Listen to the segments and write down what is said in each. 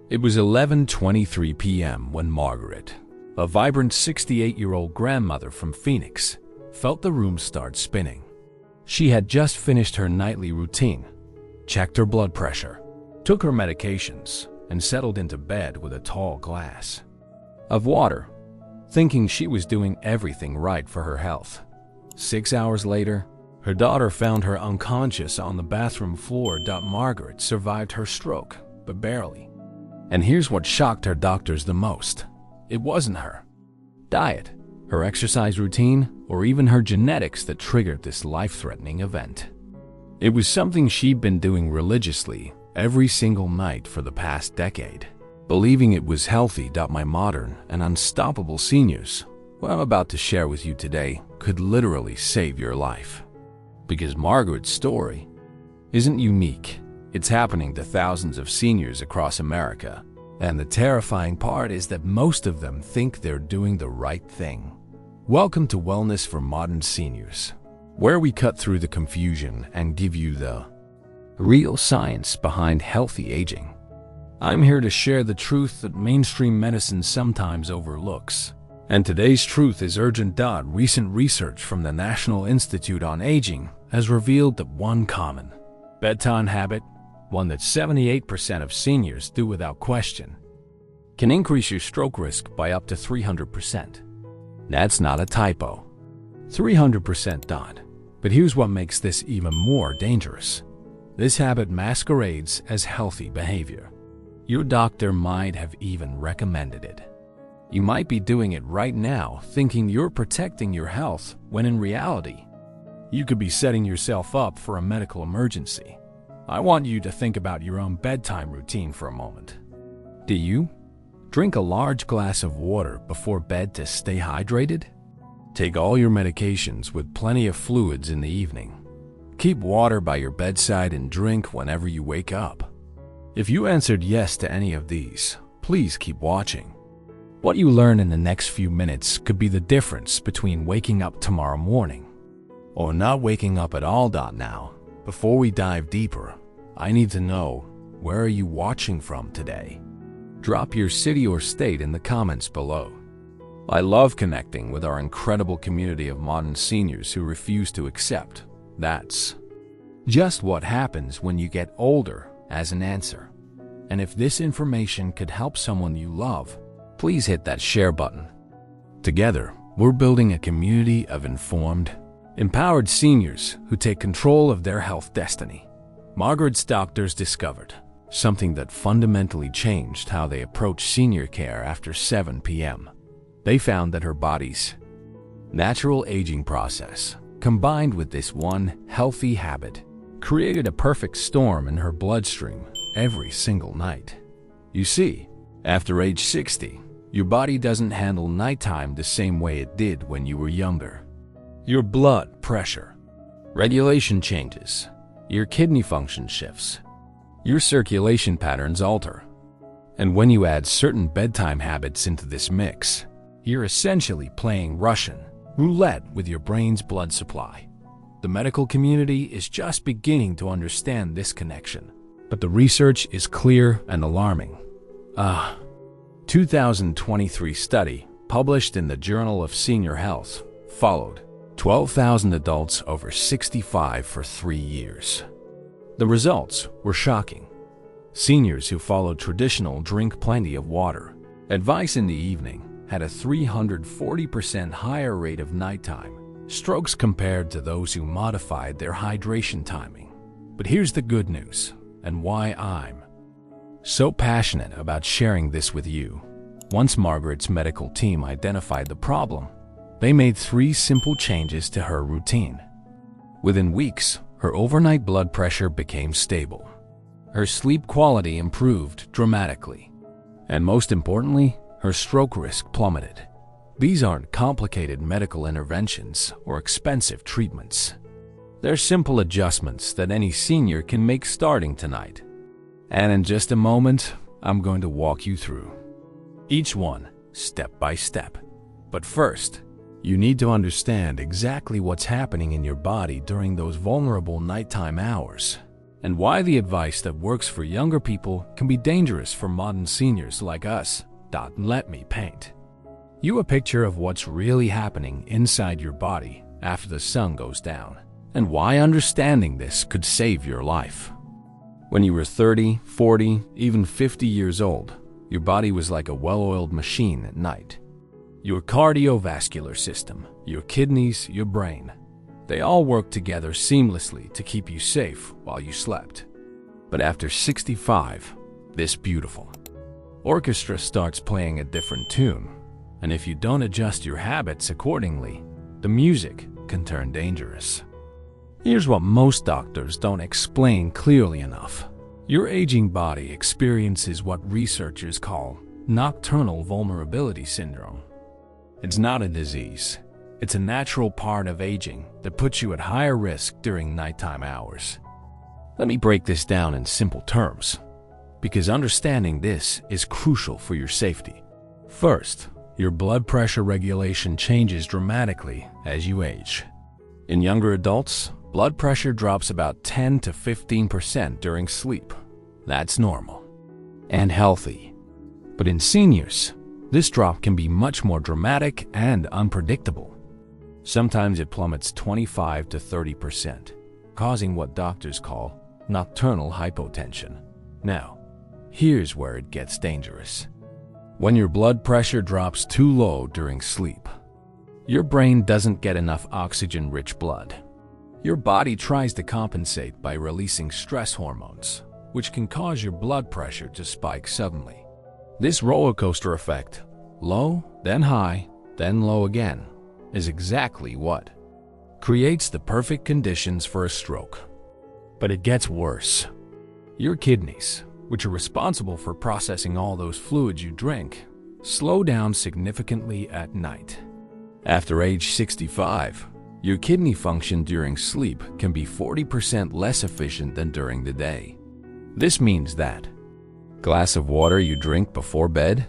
It was 11:23 p.m. when Margaret, a vibrant 68-year-old grandmother from Phoenix, felt the room start spinning. She had just finished her nightly routine, checked her blood pressure, took her medications, and settled into bed with a tall glass of water, thinking she was doing everything right for her health. 6 hours later, her daughter found her unconscious on the bathroom floor. Margaret survived her stroke, but barely. And here's what shocked her doctors the most. It wasn't her diet, her exercise routine, or even her genetics that triggered this life-threatening event. It was something she'd been doing religiously every single night for the past decade, believing it was healthy. My modern and unstoppable seniors, what I'm about to share with you today, could literally save your life. Because Margaret's story isn't unique. It's happening to thousands of seniors across America. And the terrifying part is that most of them think they're doing the right thing. Welcome to Wellness for Modern Seniors, where we cut through the confusion and give you the real science behind healthy aging. I'm here to share the truth that mainstream medicine sometimes overlooks. And today's truth is urgent. Recent research from the National Institute on Aging has revealed that one common bedtime habit, one that 78% of seniors do without question, can increase your stroke risk by up to 300%. That's not a typo. 300%. But here's what makes this even more dangerous. This habit masquerades as healthy behavior. Your doctor might have even recommended it. You might be doing it right now, thinking you're protecting your health, when in reality, you could be setting yourself up for a medical emergency. I want you to think about your own bedtime routine for a moment. Do you drink a large glass of water before bed to stay hydrated? Take all your medications with plenty of fluids in the evening. Keep water by your bedside and drink whenever you wake up. If you answered yes to any of these, please keep watching. What you learn in the next few minutes could be the difference between waking up tomorrow morning or not waking up at all. Now, before we dive deeper, I need to know, where are you watching from today? Drop your city or state in the comments below. I love connecting with our incredible community of modern seniors who refuse to accept that's just what happens when you get older as an answer. And if this information could help someone you love, please hit that share button. Together, we're building a community of informed, empowered seniors who take control of their health destiny. Margaret's doctors discovered something that fundamentally changed how they approach senior care after 7 p.m. They found that her body's natural aging process, combined with this one healthy habit, created a perfect storm in her bloodstream every single night. You see, after age 60, your body doesn't handle nighttime the same way it did when you were younger. Your blood pressure regulation changes, your kidney function shifts, your circulation patterns alter. And when you add certain bedtime habits into this mix, you're essentially playing Russian roulette with your brain's blood supply. The medical community is just beginning to understand this connection, but the research is clear and alarming. 2023 study published in the Journal of Senior Health followed 12,000 adults over 65 for 3 years. The results were shocking. Seniors who followed traditional drink plenty of water advice in the evening had a 340% higher rate of nighttime strokes compared to those who modified their hydration timing. But here's the good news, and why I'm so passionate about sharing this with you. Once Margaret's medical team identified the problem, they made 3 simple changes to her routine. Within weeks, her overnight blood pressure became stable. Her sleep quality improved dramatically. And most importantly, her stroke risk plummeted. These aren't complicated medical interventions or expensive treatments. They're simple adjustments that any senior can make starting tonight. And in just a moment, I'm going to walk you through each one, step by step. But first, you need to understand exactly what's happening in your body during those vulnerable nighttime hours. and why the advice that works for younger people can be dangerous for modern seniors like us. Let me paint you a picture of what's really happening inside your body after the sun goes down, and why understanding this could save your life. When you were 30, 40, even 50 years old, your body was like a well-oiled machine at night. Your cardiovascular system, your kidneys, your brain, they all worked together seamlessly to keep you safe while you slept. But after 65, this beautiful orchestra starts playing a different tune, and if you don't adjust your habits accordingly, the music can turn dangerous. Here's what most doctors don't explain clearly enough. Your aging body experiences what researchers call nocturnal vulnerability syndrome. It's not a disease. It's a natural part of aging that puts you at higher risk during nighttime hours. Let me break this down in simple terms, because understanding this is crucial for your safety. First, your blood pressure regulation changes dramatically as you age. In younger adults, blood pressure drops about 10 to 15% during sleep. That's normal and healthy. But in seniors, this drop can be much more dramatic and unpredictable. Sometimes it plummets 25 to 30%, causing what doctors call nocturnal hypotension. Now, here's where it gets dangerous. When your blood pressure drops too low during sleep, your brain doesn't get enough oxygen-rich blood. Your body tries to compensate by releasing stress hormones, which can cause your blood pressure to spike suddenly. This roller coaster effect, low, then high, then low again, is exactly what creates the perfect conditions for a stroke. But it gets worse. Your kidneys, which are responsible for processing all those fluids you drink, slow down significantly at night. After age 65, your kidney function during sleep can be 40% less efficient than during the day. This means that glass of water you drink before bed,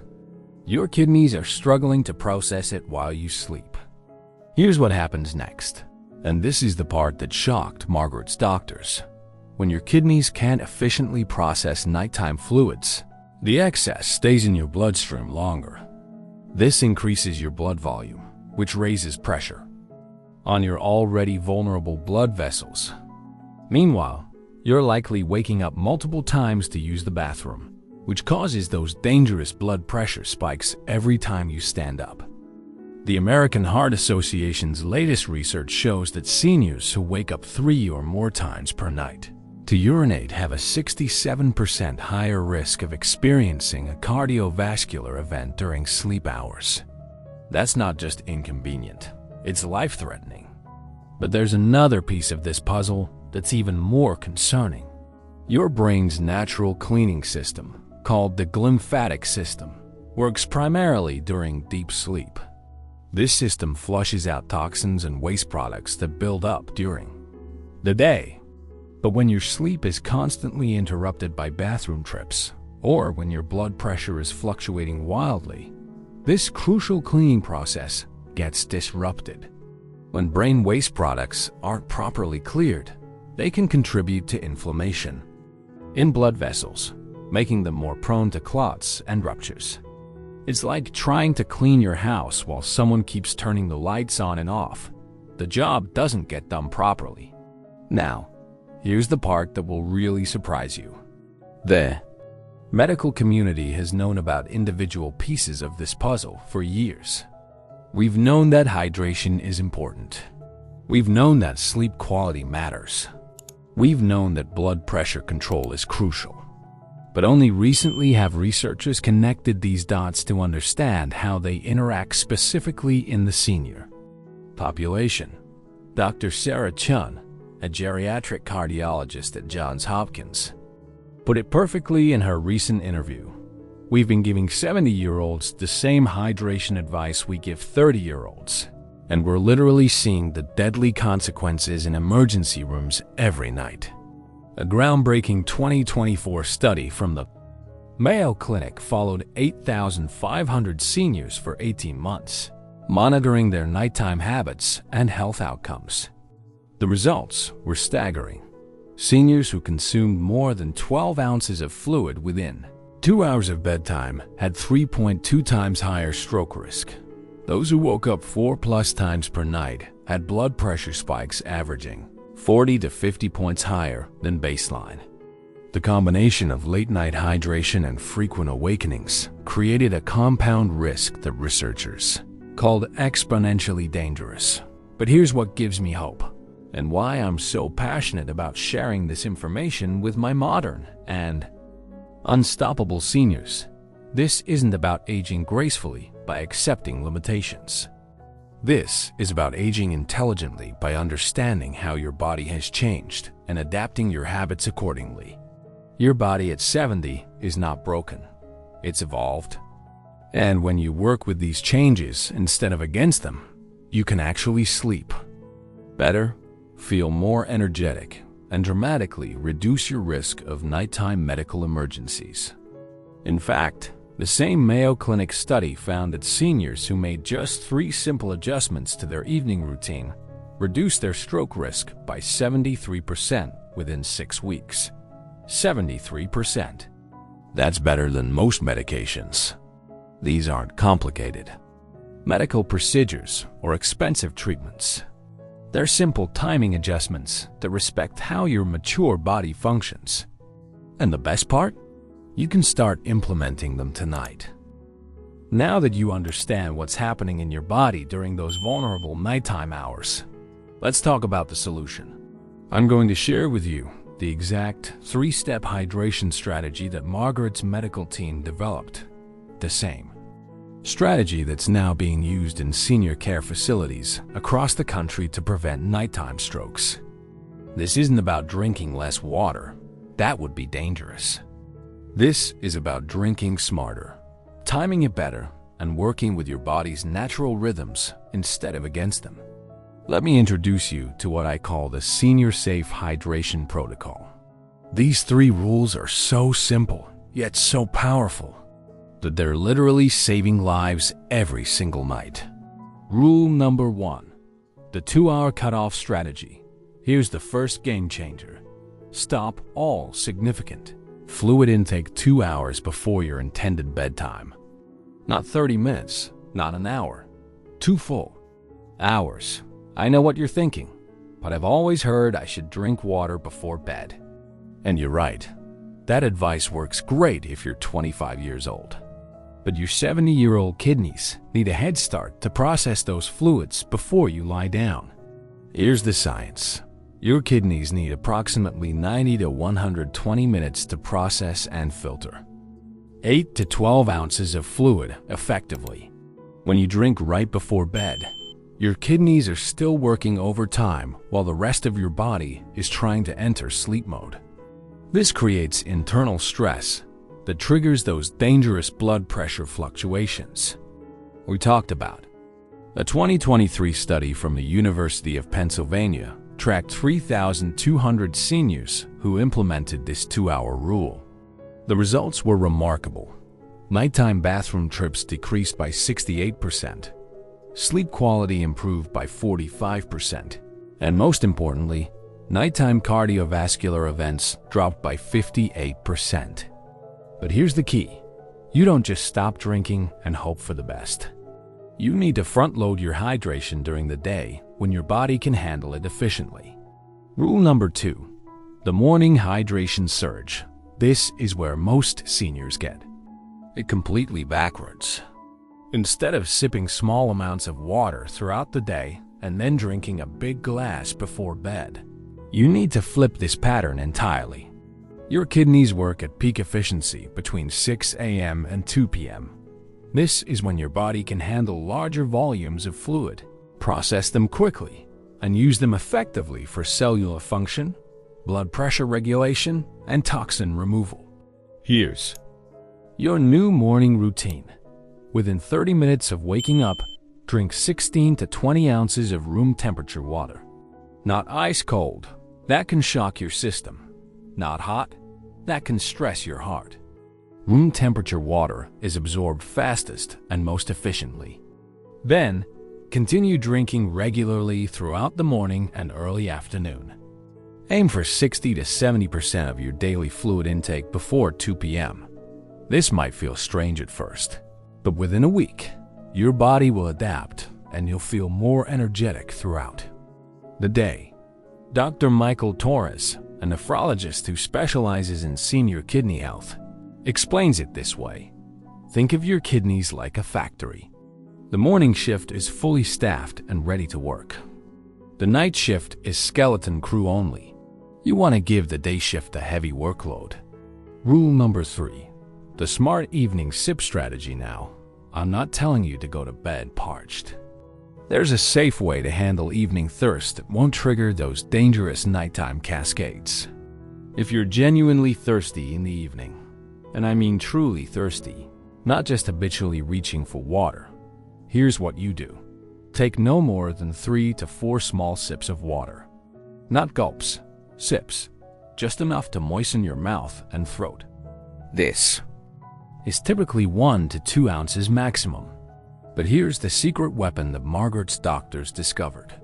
your kidneys are struggling to process it while you sleep. Here's what happens next, and this is the part that shocked Margaret's doctors. When your kidneys can't efficiently process nighttime fluids, the excess stays in your bloodstream longer. This increases your blood volume, which raises pressure on your already vulnerable blood vessels. Meanwhile, you're likely waking up multiple times to use the bathroom, which causes those dangerous blood pressure spikes every time you stand up. The American Heart Association's latest research shows that seniors who wake up 3 or more times per night to urinate have a 67% higher risk of experiencing a cardiovascular event during sleep hours. That's not just inconvenient, it's life-threatening. But there's another piece of this puzzle that's even more concerning. Your brain's natural cleaning system, called the glymphatic system, works primarily during deep sleep. This system flushes out toxins and waste products that build up during the day. But when your sleep is constantly interrupted by bathroom trips, or when your blood pressure is fluctuating wildly, this crucial cleaning process gets disrupted. When brain waste products aren't properly cleared, they can contribute to inflammation in blood vessels, making them more prone to clots and ruptures. It's like trying to clean your house while someone keeps turning the lights on and off. The job doesn't get done properly. Now, here's the part that will really surprise you. The medical community has known about individual pieces of this puzzle for years. We've known that hydration is important. We've known that sleep quality matters. We've known that blood pressure control is crucial. But only recently have researchers connected these dots to understand how they interact specifically in the senior population. Dr. Sarah Chun, a geriatric cardiologist at Johns Hopkins, put it perfectly in her recent interview. We've been giving 70-year-olds the same hydration advice we give 30-year-olds, and we're literally seeing the deadly consequences in emergency rooms every night. A groundbreaking 2024 study from the Mayo Clinic followed 8,500 seniors for 18 months, monitoring their nighttime habits and health outcomes. The results were staggering. Seniors who consumed more than 12 ounces of fluid within 2 hours of bedtime had 3.2 times higher stroke risk. Those who woke up 4+ times per night had blood pressure spikes averaging 40 to 50 points higher than baseline. The combination of late-night hydration and frequent awakenings created a compound risk that researchers called exponentially dangerous. But here's what gives me hope, and why I'm so passionate about sharing this information with my modern and unstoppable seniors. This isn't about aging gracefully by accepting limitations. This is about aging intelligently by understanding how your body has changed and adapting your habits accordingly. Your body at 70 is not broken. It's evolved. And when you work with these changes instead of against them, you can actually sleep better, feel more energetic, and dramatically reduce your risk of nighttime medical emergencies. In fact, the same Mayo Clinic study found that seniors who made just 3 simple adjustments to their evening routine reduced their stroke risk by 73% within 6 weeks. 73%. That's better than most medications. These aren't complicated medical procedures or expensive treatments. They're simple timing adjustments that respect how your mature body functions. And the best part? You can start implementing them tonight. Now that you understand what's happening in your body during those vulnerable nighttime hours, let's talk about the solution. I'm going to share with you the exact 3-step hydration strategy that Margaret's medical team developed. The same strategy that's now being used in senior care facilities across the country to prevent nighttime strokes. This isn't about drinking less water. That would be dangerous. This is about drinking smarter, timing it better, and working with your body's natural rhythms instead of against them. Let me introduce you to what I call the Senior Safe Hydration Protocol. These 3 rules are so simple, yet so powerful, that they're literally saving lives every single night. Rule number 1. The 2-hour cutoff strategy. Here's the first game changer. Stop all significant fluid intake 2 hours before your intended bedtime. Not 30 minutes, not an hour. 2 full hours. I know what you're thinking, but I've always heard I should drink water before bed. And you're right. That advice works great if you're 25 years old. But your 70-year-old kidneys need a head start to process those fluids before you lie down. Here's the science. Your kidneys need approximately 90 to 120 minutes to process and filter 8 to 12 ounces of fluid effectively. When you drink right before bed, your kidneys are still working overtime while the rest of your body is trying to enter sleep mode. This creates internal stress that triggers those dangerous blood pressure fluctuations we talked about. A 2023 study from the University of Pennsylvania tracked 3,200 seniors who implemented this 2-hour rule. The results were remarkable. Nighttime bathroom trips decreased by 68%. Sleep quality improved by 45%, and most importantly, nighttime cardiovascular events dropped by 58%. But here's the key. You don't just stop drinking and hope for the best. You need to front-load your hydration during the day when your body can handle it efficiently. Rule number 2. The morning hydration surge. This is where most seniors get it completely backwards. Instead of sipping small amounts of water throughout the day and then drinking a big glass before bed, you need to flip this pattern entirely. Your kidneys work at peak efficiency between 6 a.m. and 2 p.m. This is when your body can handle larger volumes of fluid, process them quickly, and use them effectively for cellular function, blood pressure regulation, and toxin removal. Here's your new morning routine. Within 30 minutes of waking up, drink 16 to 20 ounces of room temperature water. Not ice cold, that can shock your system. Not hot, that can stress your heart. Room temperature water is absorbed fastest and most efficiently. Then, continue drinking regularly throughout the morning and early afternoon. Aim for 60 to 70% of your daily fluid intake before 2 p.m. This might feel strange at first, but within a week, your body will adapt and you'll feel more energetic throughout the day. Dr. Michael Torres, a nephrologist who specializes in senior kidney health, explains it this way. Think of your kidneys like a factory. The morning shift is fully staffed and ready to work. The night shift is skeleton crew only. You want to give the day shift a heavy workload. Rule number 3. The smart evening sip strategy. Now, I'm not telling you to go to bed parched. There's a safe way to handle evening thirst that won't trigger those dangerous nighttime cascades. If you're genuinely thirsty in the evening, and I mean truly thirsty, not just habitually reaching for water, here's what you do. Take no more than 3 to 4 small sips of water. Not gulps, sips, just enough to moisten your mouth and throat. This is typically 1 to 2 ounces maximum. But here's the secret weapon that Margaret's doctors discovered.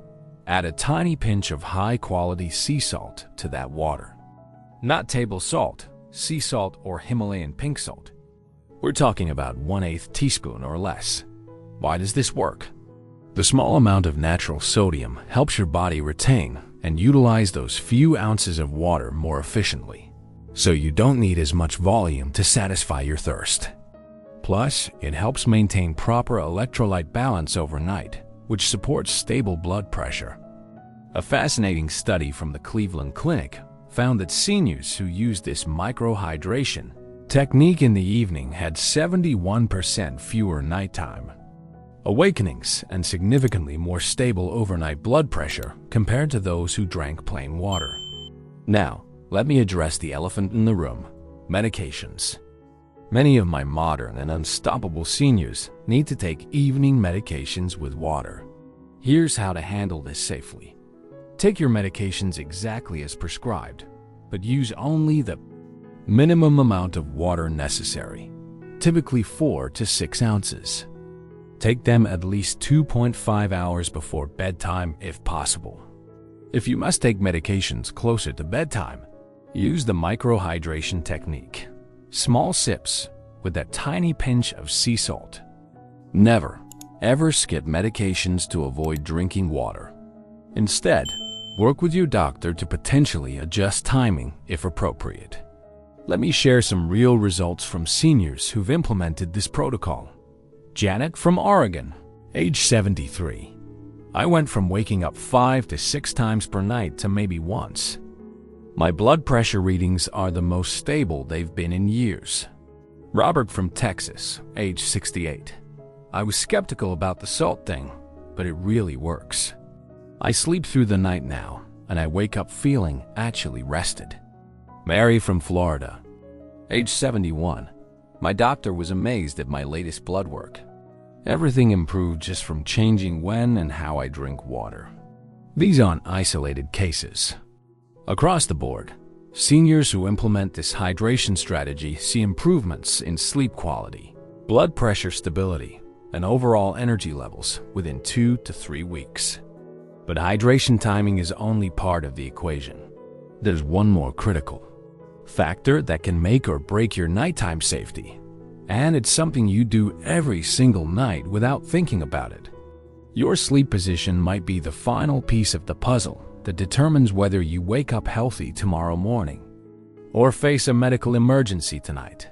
Add a tiny pinch of high-quality sea salt to that water. Not table salt, sea salt, or Himalayan pink salt. We're talking about 1/8 teaspoon or less. Why does this work? The small amount of natural sodium helps your body retain and utilize those few ounces of water more efficiently, so you don't need as much volume to satisfy your thirst. Plus, it helps maintain proper electrolyte balance overnight, which supports stable blood pressure. A fascinating study from the Cleveland Clinic found that seniors who used this microhydration technique in the evening had 71% fewer nighttime awakenings and significantly more stable overnight blood pressure compared to those who drank plain water. Now, let me address the elephant in the room: medications. Many of my modern and unstoppable seniors need to take evening medications with water. Here's how to handle this safely. Take your medications exactly as prescribed, but use only the minimum amount of water necessary, typically 4 to 6 ounces. Take them at least 2.5 hours before bedtime if possible. If you must take medications closer to bedtime, use the microhydration technique. Small sips with that tiny pinch of sea salt. Never, ever skip medications to avoid drinking water. Instead, work with your doctor to potentially adjust timing if appropriate. Let me share some real results from seniors who've implemented this protocol. Janet from Oregon, age 73. I went from waking up 5 to 6 times per night to maybe once. My blood pressure readings are the most stable they've been in years. Robert from Texas, age 68. I was skeptical about the salt thing, but it really works. I sleep through the night now, and I wake up feeling actually rested. Mary from Florida, age 71. My doctor was amazed at my latest blood work. Everything improved just from changing when and how I drink water. These aren't isolated cases. Across the board, seniors who implement this hydration strategy see improvements in sleep quality, blood pressure stability, and overall energy levels within 2 to 3 weeks. But hydration timing is only part of the equation. There's one more critical factor that can make or break your nighttime safety, and it's something you do every single night without thinking about it. Your sleep position might be the final piece of the puzzle that determines whether you wake up healthy tomorrow morning or face a medical emergency tonight.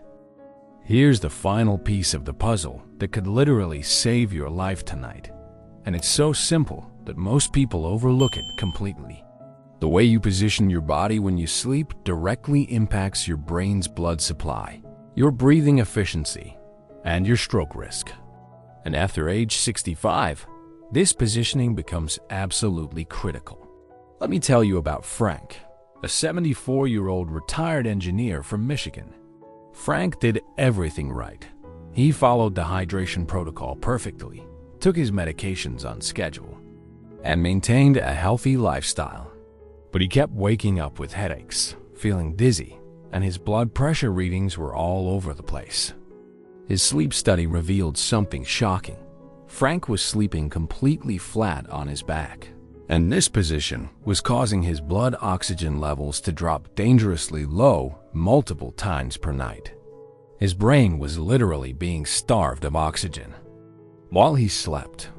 Here's the final piece of the puzzle that could literally save your life tonight, and it's so simple that most people overlook it completely. The way you position your body when you sleep directly impacts your brain's blood supply, your breathing efficiency, and your stroke risk. And after age 65, this positioning becomes absolutely critical. Let me tell you about Frank, a 74-year-old retired engineer from Michigan. Frank did everything right. He followed the hydration protocol perfectly, took his medications on schedule, and maintained a healthy lifestyle. But he kept waking up with headaches, feeling dizzy, and his blood pressure readings were all over the place. His sleep study revealed something shocking. Frank was sleeping completely flat on his back, and this position was causing his blood oxygen levels to drop dangerously low multiple times per night. His brain was literally being starved of oxygen while he slept.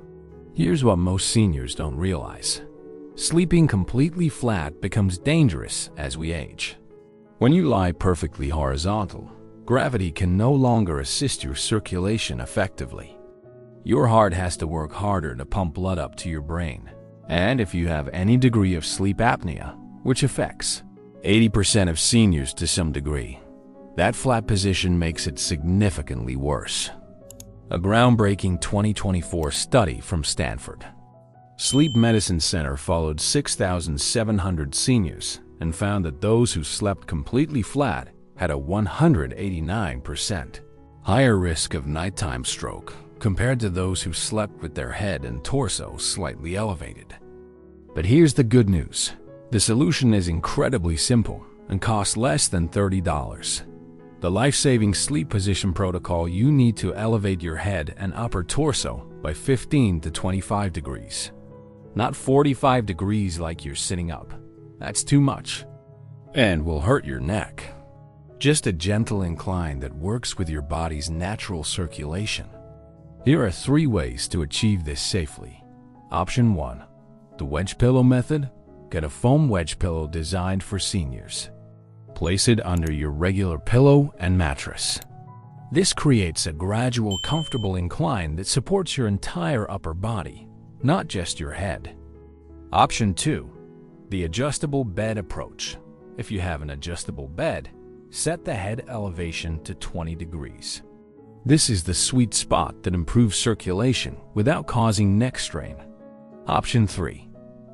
Here's what most seniors don't realize. Sleeping completely flat becomes dangerous as we age. When you lie perfectly horizontal, gravity can no longer assist your circulation effectively. Your heart has to work harder to pump blood up to your brain. And if you have any degree of sleep apnea, which affects 80% of seniors to some degree, that flat position makes it significantly worse. A groundbreaking 2024 study from Stanford Sleep Medicine Center followed 6,700 seniors and found that those who slept completely flat had a 189% higher risk of nighttime stroke compared to those who slept with their head and torso slightly elevated. But here's the good news. The solution is incredibly simple and costs less than $30. The life-saving sleep position protocol, you need to elevate your head and upper torso by 15 to 25 degrees. Not 45 degrees like you're sitting up. That's too much and will hurt your neck. Just a gentle incline that works with your body's natural circulation. Here are 3 ways to achieve this safely. Option 1. The wedge pillow method. Get a foam wedge pillow designed for seniors. Place it under your regular pillow and mattress. This creates a gradual, comfortable incline that supports your entire upper body, not just your head. Option 2. The adjustable bed approach. If you have an adjustable bed, set the head elevation to 20 degrees. This is the sweet spot that improves circulation without causing neck strain. Option 3.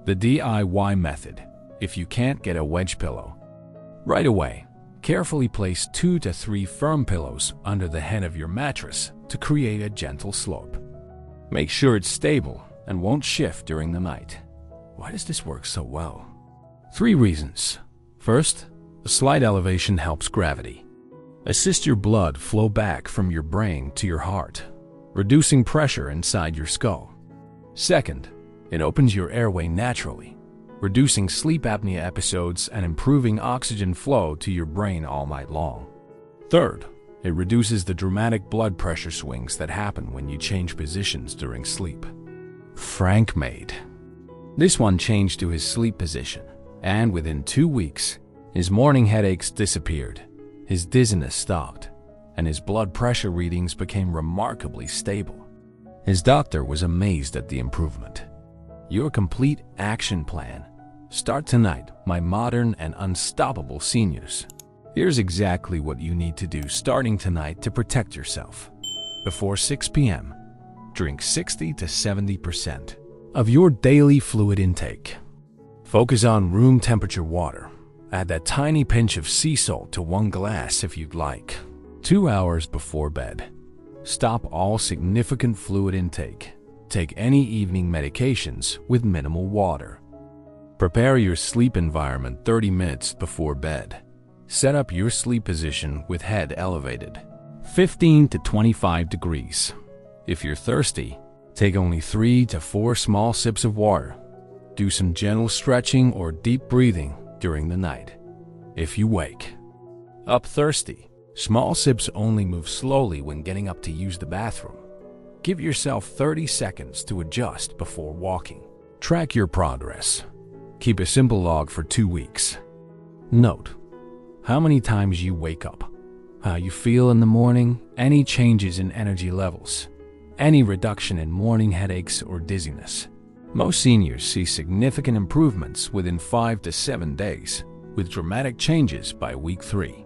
The DIY method. If you can't get a wedge pillow right away, carefully place 2 to 3 firm pillows under the head of your mattress to create a gentle slope. Make sure it's stable and won't shift during the night. Why does this work so well? 3 reasons. First, a slight elevation helps gravity. Assist your blood flow back from your brain to your heart, reducing pressure inside your skull. Second, it opens your airway naturally, reducing sleep apnea episodes and improving oxygen flow to your brain all night long. Third, it reduces the dramatic blood pressure swings that happen when you change positions during sleep. Frank made this one change to his sleep position, and within 2 weeks, his morning headaches disappeared, his dizziness stopped, and his blood pressure readings became remarkably stable. His doctor was amazed at the improvement. Your complete action plan. Start tonight, my modern and unstoppable seniors. Here's exactly what you need to do starting tonight to protect yourself. Before 6 p.m., drink 60 to 70% of your daily fluid intake. Focus on room temperature water. Add that tiny pinch of sea salt to 1 glass if you'd like. 2 hours before bed. Stop all significant fluid intake. Take any evening medications with minimal water. Prepare your sleep environment 30 minutes before bed. Set up your sleep position with head elevated 15 to 25 degrees. If you're thirsty, take only 3 to 4 small sips of water. Do some gentle stretching or deep breathing during the night. If you wake up thirsty, small sips only, move slowly when getting up to use the bathroom. Give yourself 30 seconds to adjust before walking. Track your progress. Keep a simple log for 2 weeks. Note how many times you wake up, how you feel in the morning, any changes in energy levels, any reduction in morning headaches or dizziness. Most seniors see significant improvements within 5 to 7 days, with dramatic changes by week 3.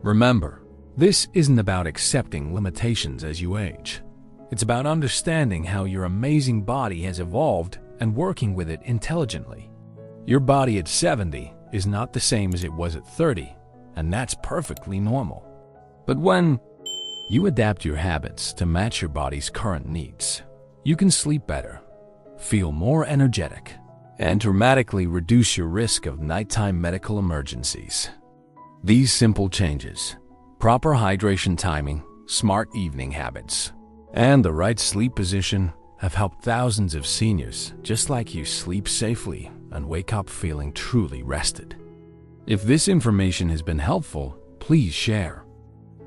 Remember, this isn't about accepting limitations as you age. It's about understanding how your amazing body has evolved and working with it intelligently. Your body at 70 is not the same as it was at 30, and that's perfectly normal. But when you adapt your habits to match your body's current needs, you can sleep better, feel more energetic, and dramatically reduce your risk of nighttime medical emergencies. These simple changes, proper hydration timing, smart evening habits, and the right sleep position have helped thousands of seniors just like you sleep safely and wake up feeling truly rested. If this information has been helpful, please share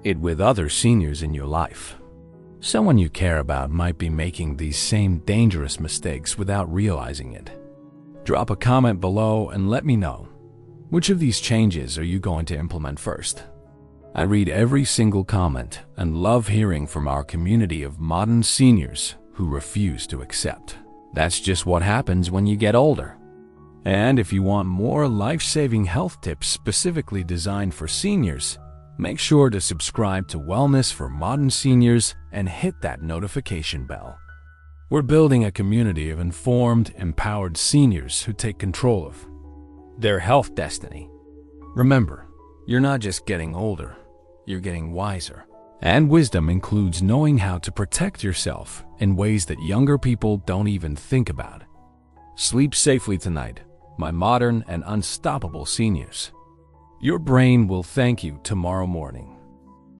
it with other seniors in your life. Someone you care about might be making these same dangerous mistakes without realizing it. Drop a comment below and let me know, which of these changes are you going to implement first? I read every single comment and love hearing from our community of modern seniors who refuse to accept. That's just what happens when you get older. And if you want more life-saving health tips specifically designed for seniors, make sure to subscribe to Wellness for Modern Seniors and hit that notification bell. We're building a community of informed, empowered seniors who take control of their health destiny. Remember, you're not just getting older, you're getting wiser. And wisdom includes knowing how to protect yourself in ways that younger people don't even think about. Sleep safely tonight, my modern and unstoppable seniors. Your brain will thank you tomorrow morning.